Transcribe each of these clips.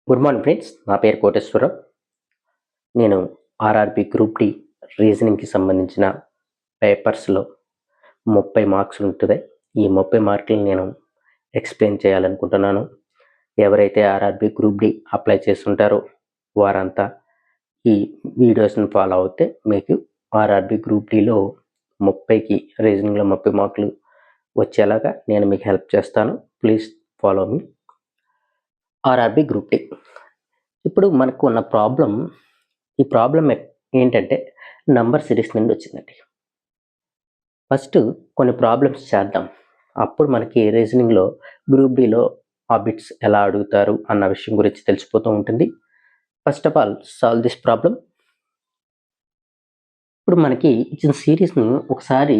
Good morning friends. నా పేరు కోటేశ్వరరావు. నేను ఆర్ఆర్బి గ్రూప్ డి రీజనింగ్కి సంబంధించిన పేపర్స్లో 30 మార్క్స్ ఉంటుంది. ఈ 30 మార్కులు నేను ఎక్స్ప్లెయిన్ చేయాలనుకుంటున్నాను. ఎవరైతే ఆర్ఆర్బి గ్రూప్ డి అప్లై చేస్తుంటారో వారంతా ఈ వీడియోస్ని ఫాలో అవుతే మీకు ఆర్ఆర్బి గ్రూప్ డిలో 30కి రీజనింగ్లో 30 మార్కులు వచ్చేలాగా నేను మీకు హెల్ప్ చేస్తాను. Please follow me. RRB group D. ఇప్పుడు మనకు ఉన్న ఈ ప్రాబ్లం ఏంటంటే నంబర్ సిరీస్ నుండి వచ్చిందండి. ఫస్ట్ కొన్ని ప్రాబ్లమ్స్ చేద్దాం. అప్పుడు మనకి రీజనింగ్లో గ్రూప్ డిలో ఆ బిట్స్ ఎలా అడుగుతారు అన్న విషయం గురించి తెలిసిపోతూ ఉంటుంది. First of all solve this problem. ఇప్పుడు మనకి ఇచ్చిన సిరీస్ను ఒకసారి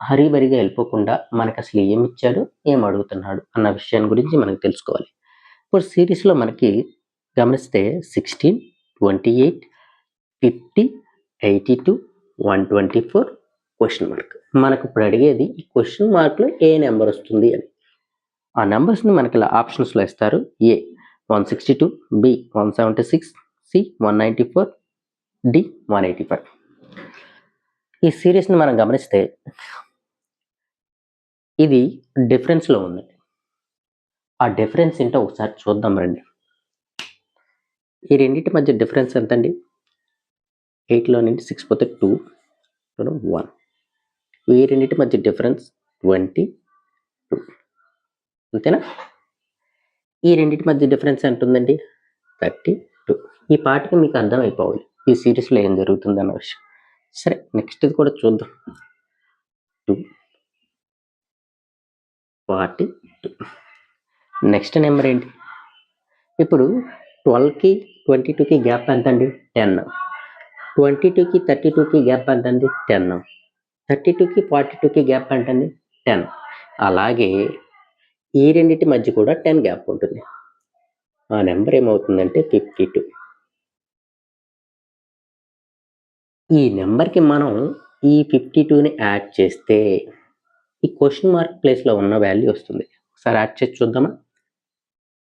హరీబరిగా వెళ్ళిపోకుండా మనకు అసలు ఏమి ఇచ్చాడు, ఏం అడుగుతున్నాడు అన్న విషయం గురించి మనకు తెలుసుకోవాలి. ఇప్పుడు సిరీస్లో మనకి గమనిస్తే 16, 28, 50, 82, 124 క్వశ్చన్ మార్క్. మనకు ఇప్పుడు అడిగేది ఈ క్వశ్చన్ మార్క్లో ఏ నెంబర్ వస్తుంది అని. ఆ నెంబర్స్ని మనకి ఇలా ఆప్షన్స్లో ఇస్తారు. ఏ 162, బి 176, సి 194, డి 185. ఈ సిరీస్ని మనం గమనిస్తే ఇది డిఫరెన్స్లో ఉంది. ఆ డిఫరెన్స్ ఏంటో ఒకసారి చూద్దాం రండి. ఈ రెండింటి మధ్య డిఫరెన్స్ ఎంతండి? 8లో నుండి 6 పోతే 2, 1. ఈ రెండింటి మధ్య డిఫరెన్స్ 22. అంతేనా? ఈ రెండింటి మధ్య డిఫరెన్స్ ఎంత ఉందండి? 32. ఈ పాటికి మీకు అర్థమైపోవాలి ఈ సిరీస్లో ఏం జరుగుతుంది అన్న విషయం. సరే, నెక్స్ట్ కూడా చూద్దాం. 2, 42. నెక్స్ట్ నెంబర్ ఏంటి? ఇప్పుడు 12కి 22కి గ్యాప్ ఎంత అండి? 10. 22కి 32కి గ్యాప్ ఎంత అండి? 10. 32కి 42కి గ్యాప్ ఎంత అండి? 10. అలాగే ఈ రెండింటి మధ్య కూడా 10 గ్యాప్ ఉంటుంది. ఆ నెంబర్ ఏమవుతుందంటే 52. ఈ నెంబర్కి మనం ఈ 52ని యాడ్ చేస్తే ఈ క్వశ్చన్ మార్క్ ప్లేస్లో ఉన్న వాల్యూ వస్తుంది. ఒకసారి యాడ్ చేసి చూద్దామా?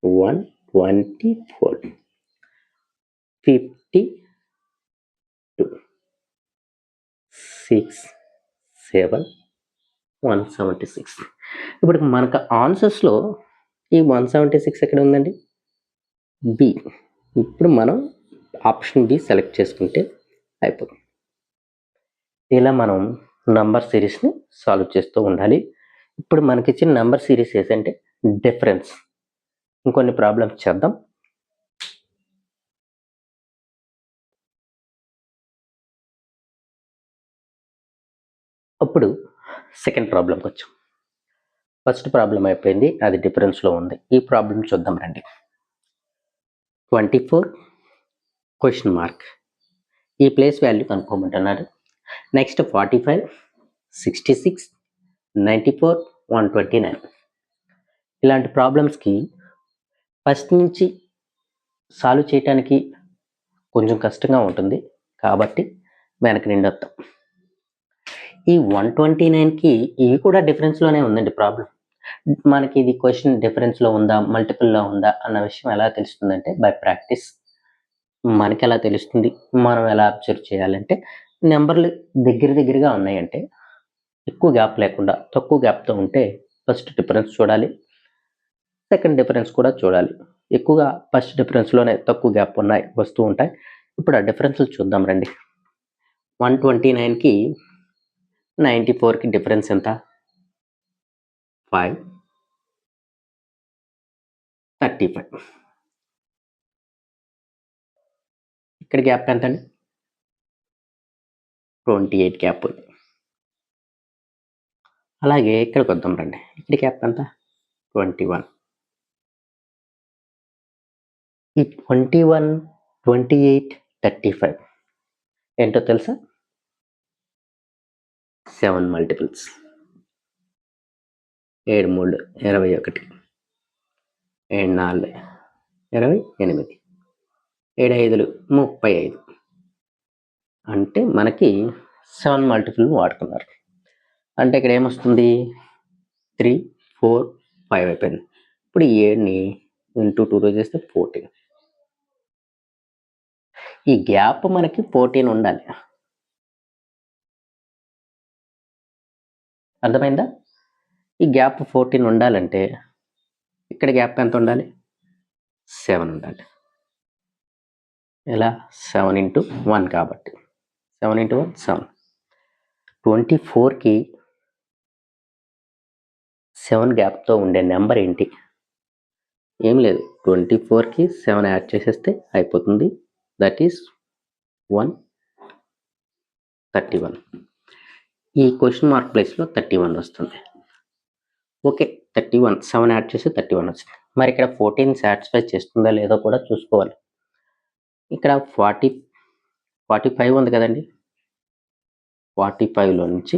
124, 52, 6, 7, 176. ఇప్పుడు మనకు ఆన్సర్స్లో ఈ 176 ఎక్కడ ఉందండి? బి. ఇప్పుడు మనం ఆప్షన్ బి సెలెక్ట్ చేసుకుంటే అయిపోతుంది. ఇలా మనం నంబర్ సిరీస్ని సాల్వ్ చేస్తూ ఉండాలి. ఇప్పుడు మనకి ఇచ్చిన నంబర్ సిరీస్ ఏంటంటే డిఫరెన్స్. ఇంకొన్ని ప్రాబ్లమ్స్ చేద్దాం. అప్పుడు సెకండ్ ప్రాబ్లంకి వచ్చాం. ఫస్ట్ ప్రాబ్లం అయిపోయింది, అది డిఫరెన్స్లో ఉంది. ఈ ప్రాబ్లం చూద్దాం రండి. 24 క్వశ్చన్ మార్క్. ఈ ప్లేస్ వాల్యూ కనుక్కోమంటున్నాడు. నెక్స్ట్ 45, 66, 94, 129. ఇలాంటి ప్రాబ్లమ్స్కి ఫస్ట్ నుంచి సాల్వ్ చేయడానికి కొంచెం కష్టంగా ఉంటుంది కాబట్టి వెనక్కి నిండి వస్తాం. ఈ 129కి ఇవి కూడా డిఫరెన్స్లోనే ఉందండి ప్రాబ్లం. మనకి ఇది క్వశ్చన్ డిఫరెన్స్లో ఉందా, మల్టిపుల్లో ఉందా అన్న విషయం ఎలా తెలుస్తుందంటే బై ప్రాక్టీస్. మనకి ఎలా తెలుస్తుంది, మనం ఎలా అబ్జర్వ్ చేయాలంటే నెంబర్లు దగ్గరగా ఉన్నాయంటే ఎక్కువ గ్యాప్ లేకుండా తక్కువ గ్యాప్తో ఉంటే ఫస్ట్ డిఫరెన్స్ చూడాలి, సెకండ్ డిఫరెన్స్ కూడా చూడాలి. ఎక్కువగా ఫస్ట్ డిఫరెన్స్లోనే తక్కువ గ్యాప్ ఉన్నాయి వస్తూ ఉంటాయి. ఇప్పుడు ఆ డిఫరెన్స్లు చూద్దాం రండి. 129కి 94కి డిఫరెన్స్ ఎంత? 5, 35. ఇక్కడ గ్యాప్ ఎంత అండి? 28 గ్యాప్ ఉంది. అలాగే ఇక్కడికి వద్దాం రండి. ఇక్కడ గ్యాప్ ఎంత? 21. ఈ 21, 28, 35 ఏంటో తెలుసా? 7 మల్టిపుల్స్. 7 3 21, 7 4 28, 7 5 35. అంటే మనకి 7 మల్టిపుల్ వాడుకున్నారు. అంటే ఇక్కడ ఏమొస్తుంది? 3, 4, 5 అయిపోయింది. ఇప్పుడు ఈ 7ని ఇంటూ 2 చేస్తే 14. ఈ గ్యాప్ మనకి 14 ఉండాలి. అర్థమైందా? ఈ గ్యాప్ 14 ఉండాలంటే ఇక్కడ గ్యాప్ ఎంత ఉండాలి? 7 ఉండాలి. ఎలా? 7 ఇంటూ 1 కాబట్టి 7 ఇంటూ 1 7. 24కి 7 గ్యాప్తో ఉండే నెంబర్ ఏంటి? ఏం లేదు, 24కి 7 యాడ్ చేసేస్తే అయిపోతుంది. That is 131. ఈ క్వశ్చన్ మార్క్ ప్లేస్లో 31 వస్తుంది. ఓకే, 31 7 యాడ్ చేసి 31 వచ్చింది. మరి ఇక్కడ 14 సాటిస్ఫై చేస్తుందా లేదో కూడా చూసుకోవాలి. ఇక్కడ 45 ఉంది కదండి, 45లో నుంచి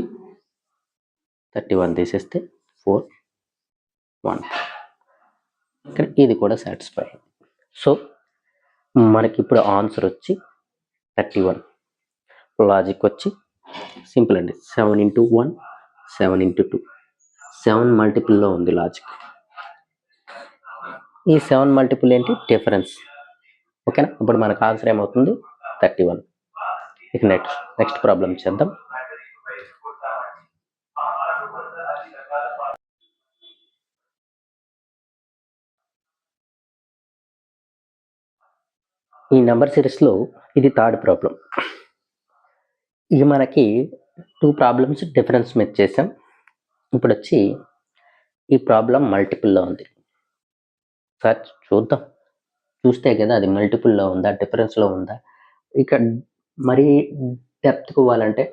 31 తీసేస్తే 4 1. ఇక్కడ ఇది కూడా సాటిస్ఫై. సో మనకి ఇప్పుడు ఆన్సర్ వచ్చి 31. లాజిక్ వచ్చి సింపుల్ అండి, 7 ఇంటూ 1 7 ఇంటూ 2 7 మల్టిపుల్లో ఉంది లాజిక్. ఈ 7 మల్టిపుల్ ఏంటి? డిఫరెన్స్. ఓకేనా? ఇప్పుడు మనకు ఆన్సర్ ఏమవుతుంది? 31. ఇక నెక్స్ట్ ప్రాబ్లం చేద్దాం. ఈ నెంబర్ సిరీస్లో ఇది థర్డ్ ప్రాబ్లం. ఇది మనకి 2 ప్రాబ్లమ్స్ డిఫరెన్స్ మీద చేసాం. ఇప్పుడు వచ్చి ఈ ప్రాబ్లం మల్టిపుల్లో ఉంది. సార్ చూద్దాం, చూస్తే కదా అది మల్టిపుల్లో ఉందా డిఫరెన్స్లో ఉందా. ఇక మరీ డెప్త్కి పోవాలంటే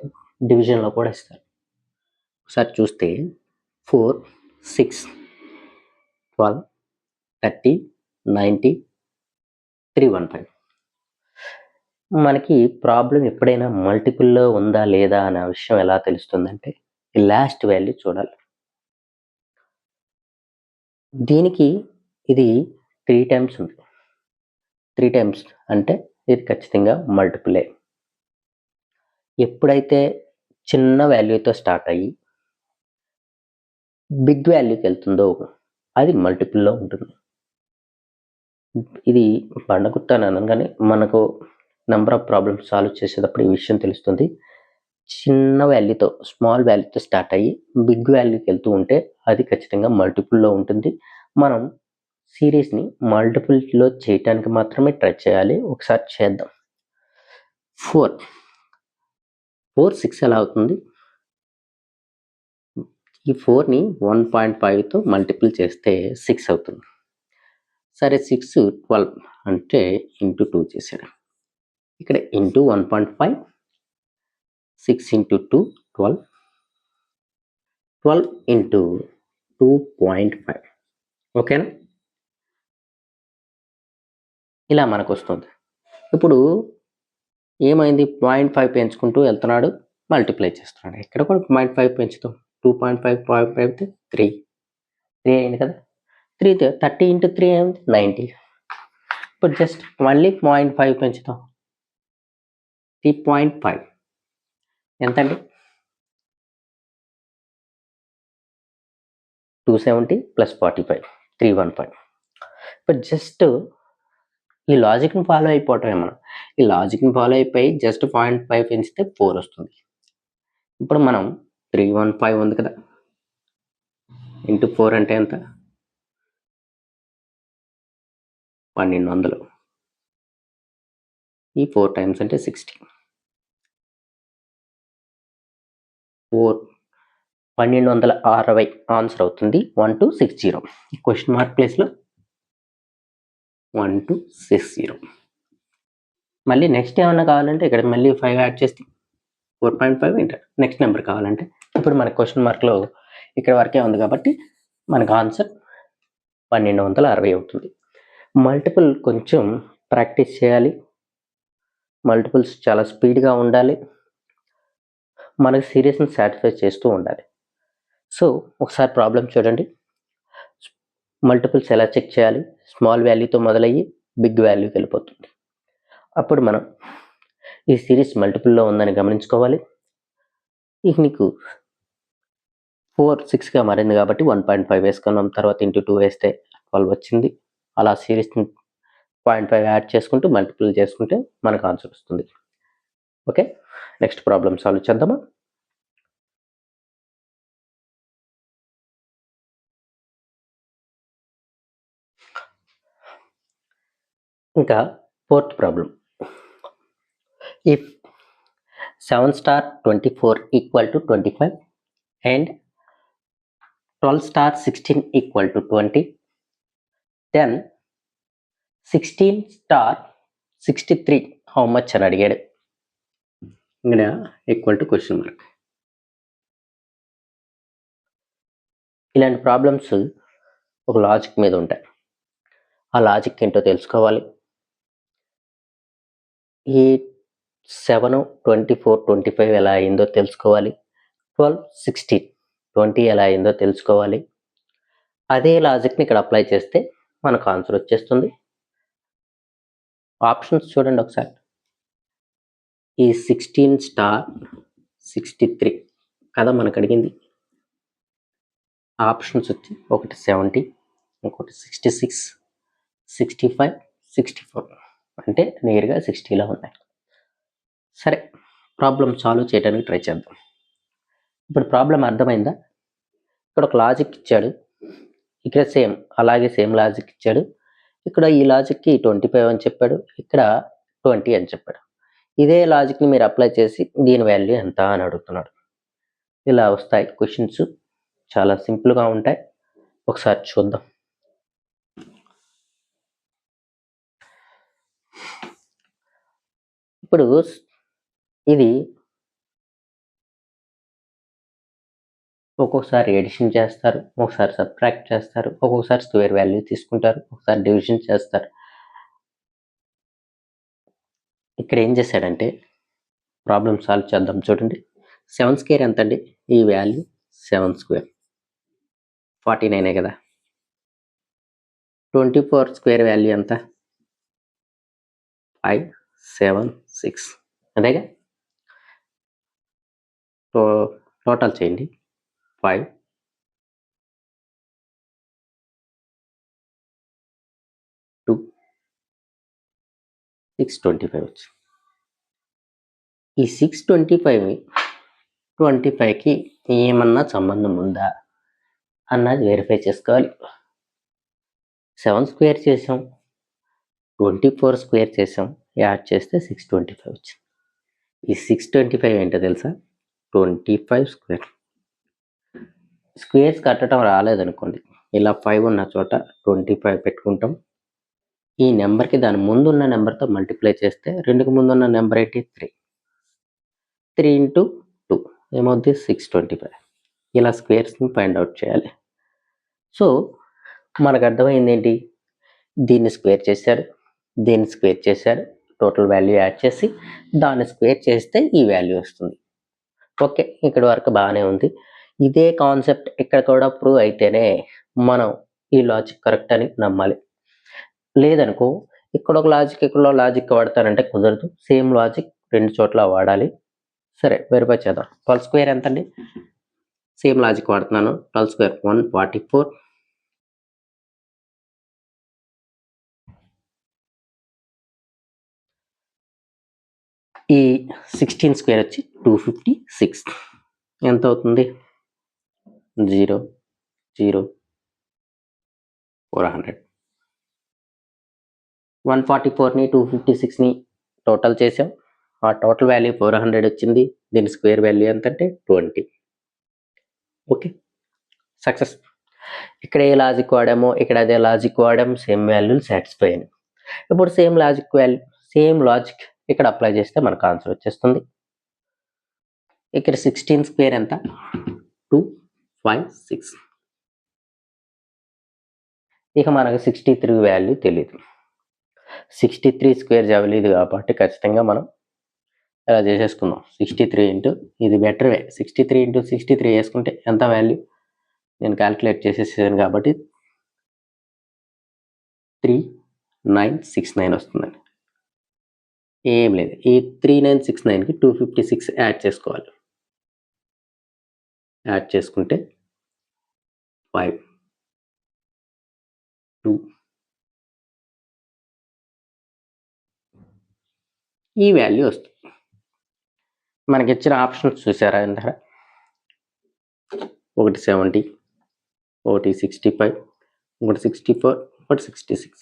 డివిజన్లో కూడా ఇస్తారు. ఒకసారి చూస్తే 4 6 12 30 90 315. మనకి ప్రాబ్లం ఎప్పుడైనా మల్టిపుల్లో ఉందా లేదా అనే విషయం ఎలా తెలుస్తుందంటే ఈ లాస్ట్ వాల్యూ చూడాలి. దీనికి ఇది 3 టైమ్స్ ఉంది. 3 టైమ్స్ అంటే ఇది ఖచ్చితంగా మల్టిపులే. ఎప్పుడైతే చిన్న వాల్యూతో స్టార్ట్ అయ్యి బిగ్ వాల్యూకి వెళ్తుందో అది మల్టిపుల్లో ఉంటుంది. ఇది బండగుట్ట అని అనగానే మనకు నెంబర్ ఆఫ్ ప్రాబ్లమ్స్ సాల్వ్ చేసేటప్పుడు ఈ విషయం తెలుస్తుంది. చిన్న వాల్యూతో స్మాల్ వాల్యూతో స్టార్ట్ అయ్యి బిగ్ వాల్యూకి వెళ్తూ ఉంటే అది ఖచ్చితంగా మల్టిపుల్లో ఉంటుంది. మనం సిరీస్ని మల్టిపుల్లో చేయటానికి మాత్రమే ట్రై చేయాలి. ఒకసారి చేద్దాం. 4 6 ఎలా అవుతుంది? ఈ 4ని 1.5తో మల్టిపుల్ చేస్తే 6 అవుతుంది. సరే 6 12 అంటే ఇంటూ 2 చేశాడు. ఇక్కడ ఇంటూ 1.5 6 ఇంటూ 2 12 12 ఇంటూ 2.5. ఓకేనా? ఇలా మనకు వస్తుంది. ఇప్పుడు ఏమైంది? 0.5 పెంచుకుంటూ వెళ్తున్నాడు, మల్టిప్లై చేస్తున్నాడు. ఇక్కడ కూడా 0.5 పెంచుతాం. 2.5 అయితే 3 అయింది కదా. 3 30 ఇంటూ 3 ఏమైంది? 90. ఇప్పుడు జస్ట్ మళ్ళీ 0.5 పెంచుతాం. 3.5 ఎంతండి? 270 ప్లస్ 45 315. ఇప్పుడు జస్ట్ ఈ లాజిక్ని ఫాలో అయిపోవటమే మనం. ఈ లాజిక్ని ఫాలో అయిపోయి జస్ట్ 0.5 పెంచితే 4 వస్తుంది. ఇప్పుడు మనం 315 ఉంది కదా, ఇంటూ 4 అంటే ఎంత? 1200. ఈ 4 టైమ్స్ అంటే 60. 1260 ఆన్సర్ అవుతుంది. 1260. ఈ క్వశ్చన్ మార్క్ ప్లేస్లో 1260. మళ్ళీ నెక్స్ట్ ఏమన్నా కావాలంటే ఇక్కడ మళ్ళీ 5 యాడ్ చేస్తే 4.5 వింటారు. నెక్స్ట్ నెంబర్ కావాలంటే ఇప్పుడు మన క్వశ్చన్ మార్క్లో ఇక్కడ వరకే ఉంది కాబట్టి మనకు ఆన్సర్ 1260 అవుతుంది. మల్టిపుల్ కొంచెం ప్రాక్టీస్ చేయాలి. మల్టిపుల్స్ చాలా స్పీడ్గా ఉండాలి. మనకి సిరీస్ని సాటిస్ఫై చేస్తూ ఉండాలి. సో ఒకసారి ప్రాబ్లం చూడండి. మల్టిపుల్స్ ఎలా చెక్ చేయాలి? స్మాల్ వాల్యూతో మొదలయ్యి బిగ్ వాల్యూకి వెళ్ళిపోతుంది. అప్పుడు మనం ఈ సిరీస్ మల్టిపుల్లో ఉందని గమనించుకోవాలి. ఇక నీకు 4 6గా మారింది కాబట్టి 1.5 వేసుకున్నాం. తర్వాత ఇంటూ 2 వేస్తే 12 వచ్చింది. అలా సిరీస్ని 0.5 యాడ్ చేసుకుంటూ మల్టిపుల్ చేసుకుంటే మనకు ఆన్సర్ వస్తుంది. ఓకే, నెక్స్ట్ ప్రాబ్లం సాల్వ్ చేద్దామా? ఇంకా 4th problem. If 7 star 24 equal to 25 and 12 star 16 equal to 20, then 16 star 63 how much అని అడిగాడు. ఇక్కడ ఈక్వల్ టు క్వశ్చన్ మార్క్. ఇలాంటి ప్రాబ్లమ్స్ ఒక లాజిక్ మీద ఉంటాయి. ఆ లాజిక్ ఏంటో తెలుసుకోవాలి. ఈ 7, 24, 25 ఎలా అయిందో తెలుసుకోవాలి. 12, 16, 20 ఎలా అయిందో తెలుసుకోవాలి. అదే లాజిక్ని ఇక్కడ అప్లై చేస్తే మనకు ఆన్సర్ వచ్చేస్తుంది. ఆప్షన్స్ చూడండి ఒకసారి. ఈ 16 స్టార్ 63 కదా మనకు అడిగింది. ఆప్షన్స్ వచ్చి ఒకటి 70, ఇంకోటి 66, 65, 64 అంటే నేరుగా 60లో ఉన్నాయి. సరే, ప్రాబ్లం సాల్వ్ చేయడానికి ట్రై చేద్దాం. ఇప్పుడు ప్రాబ్లం అర్థమైందా? ఇక్కడ ఒక లాజిక్ ఇచ్చాడు, ఇక్కడ సేమ్ లాజిక్ ఇచ్చాడు. ఇక్కడ ఈ లాజిక్కి 25 అని చెప్పాడు, ఇక్కడ 20 అని చెప్పాడు. ఇదే లాజిక్ని మీరు అప్లై చేసి దీని వాల్యూ ఎంత అని అడుగుతున్నాడు. ఇలా వస్తాయి క్వశ్చన్స్, చాలా సింపుల్గా ఉంటాయి. ఒకసారి చూద్దాం. ఇప్పుడు ఇది ఒక్కొక్కసారి ఎడిషన్ చేస్తారు, ఒకసారి సబ్ట్రాక్ట్ చేస్తారు, ఒక్కొక్కసారి స్క్వేర్ వాల్యూ తీసుకుంటారు, ఒకసారి డివిజన్ చేస్తారు. ఇక్కడ ఏం చేశాడంటే ప్రాబ్లం సాల్వ్ చేద్దాం. చూడండి, 7 స్క్వేర్ ఎంత అండి? ఈ వాల్యూ 7 స్క్వేర్ 49 కదా. 24 స్క్వేర్ వాల్యూ ఎంత? 576 అదేగా. టోటల్ చేయండి. 5, 2, 625 వచ్చి ఈ 625కి ఏమన్నా సంబంధం ఉందా అన్నది వెరిఫై చేసుకోవాలి. 7 స్క్వేర్ చేసాం, 24 స్క్వేర్ చేసాం, యాడ్ చేస్తే 625 వచ్చింది. ఈ 625 ఏంటో తెలుసా? 25 స్క్వేర్. స్క్వేర్స్ కట్టడం రాలేదనుకోండి, ఇలా 5 ఉన్న చోట 25 పెట్టుకుంటాం. ఈ నెంబర్కి దాని ముందున్న నెంబర్తో మల్టిప్లై చేస్తే 2కి ముందున్న నెంబర్ ఏంటి? 3. 3 into 2 ఏమవుద్ది? 625. ఇలా స్క్వేర్స్ని ఫైండ్ అవుట్ చేయాలి. సో మనకు అర్థమైంది ఏంటి? దీన్ని స్క్వేర్ చేశారు, దీన్ని స్క్వేర్ చేశారు, టోటల్ వాల్యూ యాడ్ చేసి దాన్ని స్క్వేర్ చేస్తే ఈ వాల్యూ వస్తుంది. ఓకే, ఇక్కడ వరకు బాగానే ఉంది. ఇదే కాన్సెప్ట్ ఇక్కడ కూడా ప్రూవ్ అయితేనే మనం ఈ లాజిక్ కరెక్ట్ అని నమ్మాలి. లేదనుకో ఇక్కడ ఒక లాజిక్ ఇక్కడ లాజిక్ వాడతారంటే కుదరదు. సేమ్ లాజిక్ 2 చోట్ల వాడాలి. సరే, వెరిఫై చేద్దాం. 12 స్క్వేర్ ఎంత అండి? సేమ్ లాజిక్ వాడుతున్నాను. 12 స్క్వేర్ 144. ఈ 16 స్క్వేర్ వచ్చి 256 ఎంత అవుతుంది? 0, 0, 400. 144ని 256ని టోటల్ చేసాం. ఆ టోటల్ వాల్యూ 400 వచ్చింది. దీని స్క్వేర్ వాల్యూ ఎంత అంటే 20. Okay, success. ఇక్కడ ఏ లాజిక్ వాడామో ఇక్కడ అదే లాజిక్ వాడాము, సేమ్ వాల్యూలు సాటిస్ఫై అయినాయి. ఇప్పుడు సేమ్ లాజిక్ ఇక్కడ అప్లై చేస్తే మనకు ఆన్సర్ వచ్చేస్తుంది. ఇక్కడ 16 స్క్వేర్ ఎంత? 256. ఇక మనకు 63 వాల్యూ తెలియదు. 63 స్క్వేర్ తెలియదు కాబట్టి ఖచ్చితంగా మనం ఇలా చేసేసుకుందాం. 63 ఇంటూ ఇది బెటర్ వే. 63 ఇంటూ 63 వేసుకుంటే ఎంత వాల్యూ నేను క్యాల్కులేట్ చేసేసాను కాబట్టి 3969 వస్తుందండి. ఏం లేదు, ఈ 3969కి 256 యాడ్ చేసుకోవాలి. యాడ్ చేసుకుంటే 5, 2, ఈ వాల్యూ వస్తుంది. మనకి ఇచ్చిన ఆప్షన్స్ చూసారా ఇందాక, ఒకటి 70, ఒకటి 65, ఒకటి 64, ఒకటి 66.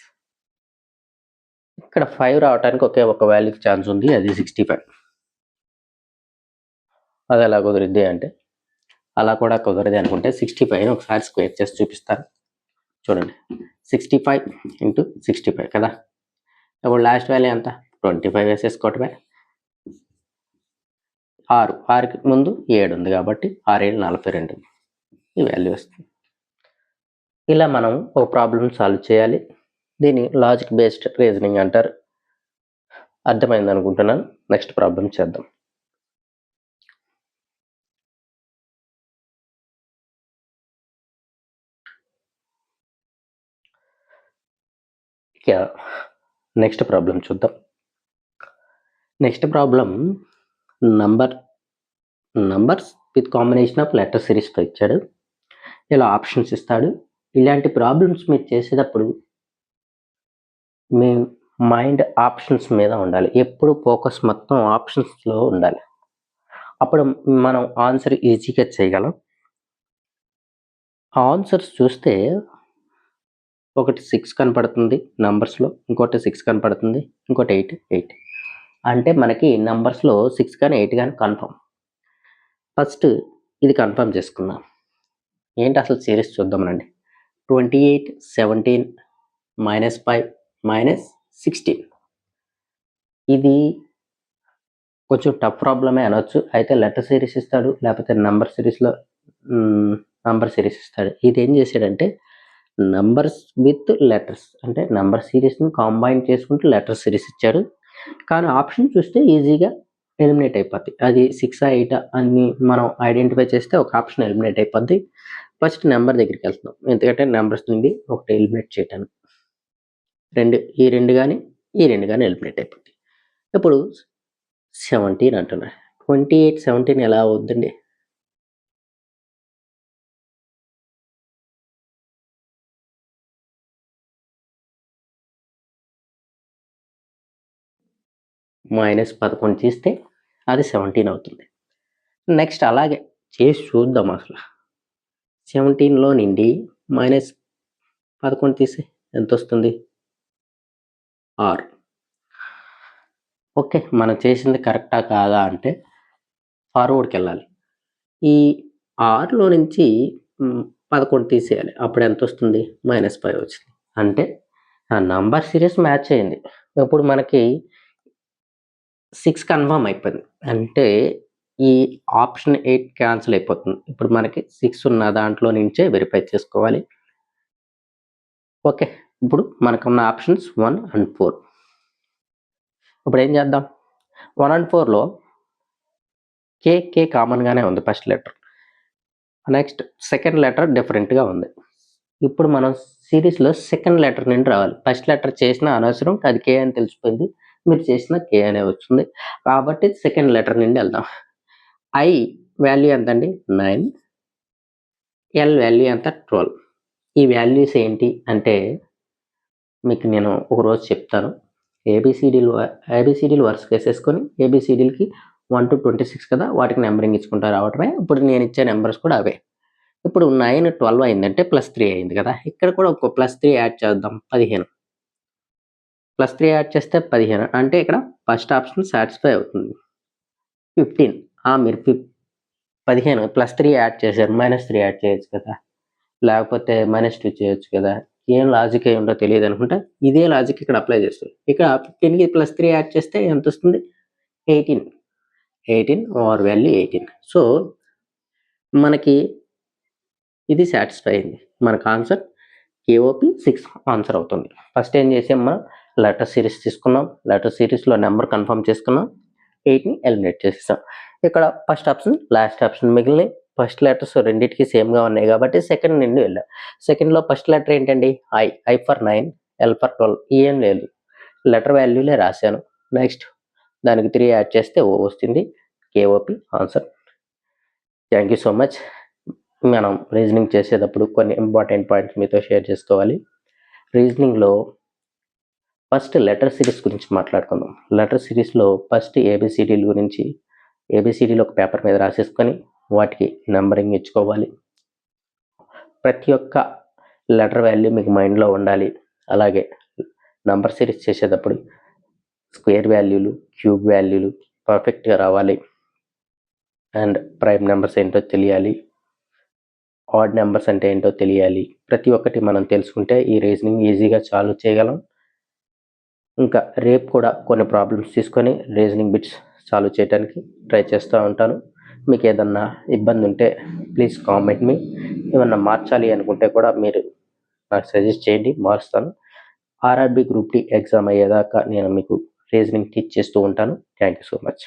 ఇక్కడ 5 రావడానికి ఒకే ఒక వాల్యూకి ఛాన్స్ ఉంది, అది 65. అది ఎలా కుదిరిద్ది అంటే, అలా కూడా కుదరదు అనుకుంటే 65ని ఒకసారి స్క్వేర్ చేసి చూపిస్తాను చూడండి. 65 × 65 కదా. ఇప్పుడు లాస్ట్ వాల్యూ ఎంత, 25 వేసేసుకోవటమే. 6కి ముందు 7 ఉంది కాబట్టి 6 7 42 ఈ వాల్యూ వస్తుంది. ఇలా మనం ఒక ప్రాబ్లం సాల్వ్ చేయాలి. దీన్ని లాజిక్ బేస్డ్ రీజనింగ్ అంటారు. అర్థమైంది అనుకుంటున్నాను. నెక్స్ట్ ప్రాబ్లం చేద్దాం. ఇక నెక్స్ట్ ప్రాబ్లం చూద్దాం. Next problem numbers with combination of letter సిరీస్తో ఇచ్చాడు. ఇలా ఆప్షన్స్ ఇస్తాడు. ఇలాంటి ప్రాబ్లమ్స్ మీరు చేసేటప్పుడు మీ మైండ్ ఆప్షన్స్ మీద ఉండాలి. ఎప్పుడు ఫోకస్ మొత్తం ఆప్షన్స్లో ఉండాలి. అప్పుడు మనం ఆన్సర్ ఈజీగా చేయగలం. ఆన్సర్స్ చూస్తే ఒకటి 6 కనపడుతుంది నంబర్స్లో, ఇంకోటి 6 కనపడుతుంది, ఇంకోటి 8. అంటే మనకి నంబర్స్లో 6 కానీ 8 కానీ కన్ఫర్మ్. ఫస్ట్ ఇది కన్ఫర్మ్ చేసుకుందాం. ఏంటి అసలు సిరీస్ చూద్దామనండి. 28, 17, -5, -16. ఇది కొంచెం టఫ్ ప్రాబ్లమే అనొచ్చు. అయితే లెటర్ సిరీస్ ఇస్తాడు, లేకపోతే నంబర్ సిరీస్ ఇస్తాడు. ఇది ఏం చేశాడంటే నంబర్స్ విత్ లెటర్స్, అంటే నంబర్ సిరీస్ని కాంబైన్ చేసుకుంటూ లెటర్ సిరీస్ ఇచ్చాడు. కానీ ఆప్షన్ చూస్తే ఈజీగా ఎలిమినేట్ అయిపోద్ది. అది 6 8 అని మనం ఐడెంటిఫై చేస్తే ఒక ఆప్షన్ ఎలిమినేట్ అయిపోద్ది. ఫస్ట్ నెంబర్ దగ్గరికి వెళ్తున్నాం, ఎందుకంటే నెంబర్స్ నుండి ఒకటి ఎలిమినేట్ చేయటానికి. ఈ రెండు కానీ ఎలిమినేట్ అయిపోద్ది. ఇప్పుడు 17 అంటున్నా. 28 17 ఎలా అవుద్దండి? -11 తీస్తే అది 17 అవుతుంది. నెక్స్ట్ అలాగే చేసి చూద్దాం. అసలు 17లో నుండి -11 తీస్తే ఎంత వస్తుంది? 6. ఓకే, మనం చేసింది కరెక్టా కాదా అంటే ఫార్వర్డ్కి వెళ్ళాలి. ఈ 6లో నుంచి 11 తీసేయాలి. అప్పుడు ఎంత వస్తుంది? -5 వచ్చింది. అంటే ఆ నంబర్ సిరీస్ మ్యాచ్ అయింది. ఇప్పుడు మనకి 6 కన్ఫర్మ్ అయిపోయింది. అంటే ఈ ఆప్షన్ 8 క్యాన్సిల్ అయిపోతుంది. ఇప్పుడు మనకి 6 ఉన్న దాంట్లో నుంచే వెరిఫై చేసుకోవాలి. ఓకే, ఇప్పుడు మనకున్న ఆప్షన్స్ 1 and 4. ఇప్పుడు ఏం చేద్దాం? 1 and 4లో కే కామన్గానే ఉంది first letter. Next second letter డిఫరెంట్గా ఉంది. ఇప్పుడు మనం సిరీస్లో సెకండ్ లెటర్ నుండి రావాలి. ఫస్ట్ లెటర్ చేసిన అనవసరం, అది కే అని తెలిసిపోయింది. మీరు చేసిన కే అనే వస్తుంది. కాబట్టి సెకండ్ లెటర్ నుండి వెళ్దాం. ఐ వాల్యూ ఎంత అండి? 9. ఎల్ వాల్యూ ఎంత? 12. ఈ వాల్యూస్ ఏంటి అంటే మీకు నేను ఒకరోజు చెప్తాను. ఏబిసిడీలు వరుసగా వేసేసుకొని ఏబిసిడీలకి 1 to 26 కదా, వాటికి నెంబరింగ్ ఇచ్చుకుంటూ రావటమే. ఇప్పుడు నేను ఇచ్చే నెంబర్స్ కూడా అవే. ఇప్పుడు 9 12 అయిందంటే +3 అయింది కదా. ఇక్కడ కూడా ఒక +3 యాడ్ చేద్దాం, 15. +3 యాడ్ చేస్తే 15. అంటే ఇక్కడ ఫస్ట్ ఆప్షన్ సాటిస్ఫై అవుతుంది. 15. మీరు 15 +3 యాడ్ చేశారు, -3 యాడ్ చేయొచ్చు కదా, లేకపోతే -2 చేయొచ్చు కదా. ఏం లాజిక్ అయి ఉందో తెలియదు అనుకుంటా. ఇదే లాజిక్ ఇక్కడ అప్లై చేస్తారు. ఇక్కడ 15కి +3 యాడ్ చేస్తే ఎంత వస్తుంది? 18 ఓవర్ వాల్యూ 18. సో మనకి ఇది సాటిస్ఫై అయింది. మనకు ఆన్సర్ కేఓపి 6 ఆన్సర్ అవుతుంది. ఫస్ట్ ఏం చేసాం, మనం లెటర్ సిరీస్ తీసుకున్నాం. లెటర్ సిరీస్లో నెంబర్ కన్ఫర్మ్ చేసుకున్నాం, 8ని ఎలిమినేట్ చేసేసాం. ఇక్కడ ఫస్ట్ ఆప్షన్ లాస్ట్ ఆప్షన్ మిగిలినాయి. ఫస్ట్ లెటర్స్ రెండింటికి సేమ్గా ఉన్నాయి కాబట్టి సెకండ్ నుండి వెళ్ళాం. సెకండ్లో ఫస్ట్ లెటర్ ఏంటండి? I for 9, L for 12. ఏం లేదు, లెటర్ వాల్యూలే రాశాను. నెక్స్ట్ దానికి 3 యాడ్ చేస్తే ఓ వస్తుంది. KOP answer. Thank you so much. మనం రీజనింగ్ చేసేటప్పుడు కొన్ని ఇంపార్టెంట్ పాయింట్స్ మీతో షేర్ చేసుకోవాలి. రీజనింగ్లో ఫస్ట్ లెటర్ సిరీస్ గురించి మాట్లాడుకుందాం. లెటర్ సిరీస్లో ఫస్ట్ ఏబిసిడీల గురించి ఏబిసిడీలు ఒక పేపర్ మీద రాసేసుకొని వాటికి నెంబరింగ్ ఇచ్చుకోవాలి. ప్రతి ఒక్క లెటర్ వాల్యూ మీకు మైండ్లో ఉండాలి. అలాగే నంబర్ సిరీస్ చేసేటప్పుడు స్క్వేర్ వాల్యూలు, క్యూబ్ వాల్యూలు పర్ఫెక్ట్గా రావాలి. అండ్ ప్రైమ్ నెంబర్స్ ఏంటో తెలియాలి, ఆడ్ నెంబర్స్ అంటే ఏంటో తెలియాలి. ప్రతి ఒక్కటి మనం తెలుసుకుంటే ఈ రీజనింగ్ ఈజీగా సాల్వ్ చేయగలం. ఇంకా రేపు కూడా కొన్ని ప్రాబ్లమ్స్ తీసుకొని రీజనింగ్ బిట్స్ సాల్వ్ చేయడానికి ట్రై చేస్తూ ఉంటాను. మీకు ఏదన్నా ఇబ్బంది ఉంటే ప్లీజ్ కామెంట్ మీ. ఏమన్నా మార్చాలి అనుకుంటే కూడా మీరు నాకు సజెస్ట్ చేయండి, మారుస్తాను. ఆర్ఆర్బి గ్రూప్ డి ఎగ్జామ్ అయ్యేదాకా నేను మీకు రీజనింగ్ టీచ్ చేస్తూ ఉంటాను. Thank you so much.